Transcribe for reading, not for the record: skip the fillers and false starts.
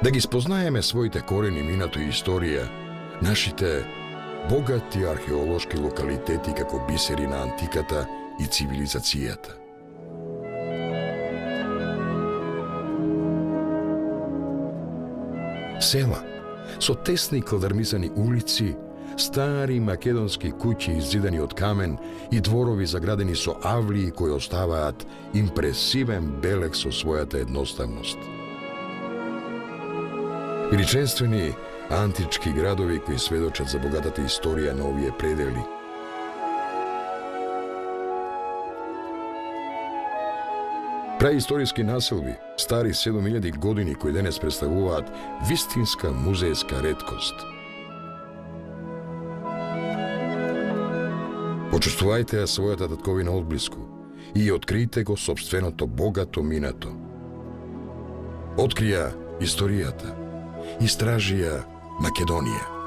Да ги спознаеме своите корени, минато и историја, нашите богати археолошки локалитети како бисери на антиката и цивилизацијата. Села со тесни квадрмисани улици, стари македонски куќи иззидани од камен и дворови заградени со авлии кои оставаат импресивен белег со својата едноставност. Величествени антички градови кои сведочат за богатата историја на овие предели. Праисториски населби, стари 7000 години кои денес представуваат вистинска музејска реткост. Почувствувајте ја својата татковина одблиску и откријте го сопственото богато минато. Открија историјата, истражија Македонија.